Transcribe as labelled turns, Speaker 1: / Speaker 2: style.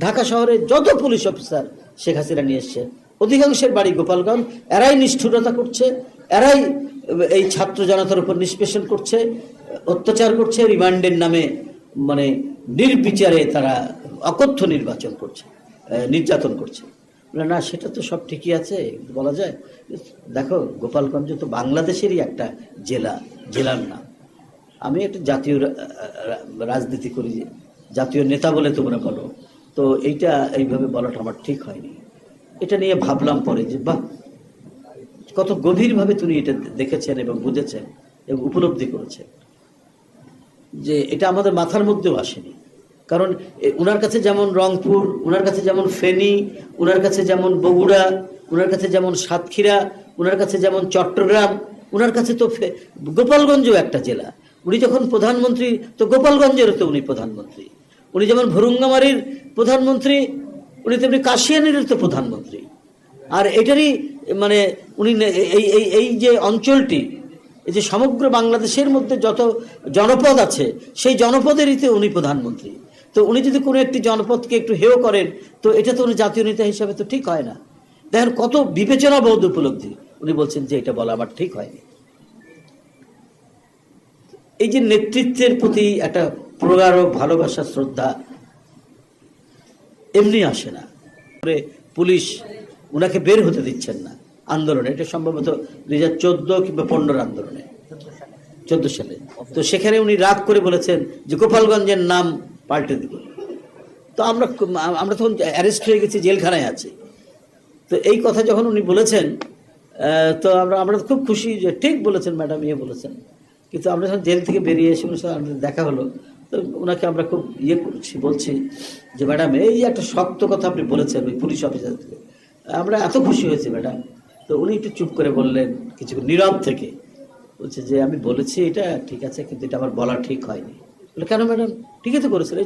Speaker 1: ঢাকা শহরে যত police officer Sheikh Hasina নিয়ে এসছে অধিকাংশের বাড়ি গোপালগঞ্জ। এরাই নিষ্ঠুরতা করছে, এরাই এই ছাত্র জনতার উপর নিষ্পেষণ করছে, অত্যাচার করছে, রিমান্ডের নামে মানে নির্বিচারে তারা অকথ্য নির্বাচন করছে, নির্যাতন করছে। না, সেটা তো সব ঠিকই আছে বলা যায়। দেখো, গোপালগঞ্জ তো বাংলাদেশেরই একটা জেলার নাম। আমি একটা জাতীয় রাজনীতি করি, জাতীয় নেতা বলে তোমরা বলো, তো এইটা এইভাবে বলাটা আমার ঠিক হয়নি। এটা নিয়ে ভাবলাম পরে যে বাহ, কত গভীরভাবে তিনি এটা দেখেছেন এবং বুঝেছেন এবং উপলব্ধি করেছেন যে এটা আমাদের মাথার মধ্যেও আসেনি। কারণ ওনার কাছে যেমন রংপুর, ওনার কাছে যেমন ফেনী, ওনার কাছে যেমন বগুড়া, ওনার কাছে যেমন সাতক্ষীরা, ওনার কাছে যেমন চট্টগ্রাম, ওনার কাছে তো গোপালগঞ্জও একটা জেলা। উনি যখন প্রধানমন্ত্রী তো গোপালগঞ্জেরও তো উনি প্রধানমন্ত্রী। উনি যেমন ভুরুঙ্গামারির প্রধানমন্ত্রী, উনি তেমনি কাশিয়ানিরও তো প্রধানমন্ত্রী। আর এটারই মানে উনি এই যে অঞ্চলটি, এই যে সমগ্র বাংলাদেশের মধ্যে যত জনপদ আছে সেই জনপদেরই তো উনি প্রধানমন্ত্রী। তো উনি যদি কোনো একটি জনপদকে একটু হেয় করেন তো এটা তো উনি জাতীয় নেতা হিসাবে তো ঠিক হয় না। দেখেন কত বিবেচনাবোধ উপলব্ধি। উনি বলছেন যে এটা বলা আমার ঠিক হয়নি। এই যে নেতৃত্বের প্রতি একটা প্রগাঢ় ভালোবাসা, শ্রদ্ধা এমনি আসে না। পুলিশ উনাকে বের হতে দিচ্ছেন না আন্দোলনে, এটা সম্ভবত 2014 কিংবা 15 আন্দোলনে, 14 সালে। তো সেখানে উনি রাগ করে বলেছেন যে গোপালগঞ্জের নাম পাল্টে দিব। তো আমরা তখন অ্যারেস্ট হয়ে গেছি, জেলখানায় আছি। তো এই কথা যখন উনি বলেছেন তো আমরা খুব খুশি যে ঠিক বলেছেন ম্যাডাম, বলেছেন। কিন্তু আমরা যখন জেল থেকে বেরিয়ে এসে ওনার সাথে আমাদের দেখা হলো, তো ওনাকে আমরা খুব বলছি যে ম্যাডাম, এই যে একটা শক্ত কথা আপনি বলেছেন ওই পুলিশ অফিসার থেকে, আমরা এত খুশি হয়েছি ম্যাডাম। তো উনি একটু চুপ করে বললেন, কিছু নীরব থেকে বলছে যে আমি বলেছি এটা ঠিক আছে, কিন্তু এটা আমার বলা ঠিক হয়নি। বলে কেন ম্যাডাম, ঠিকই তো করেছেন।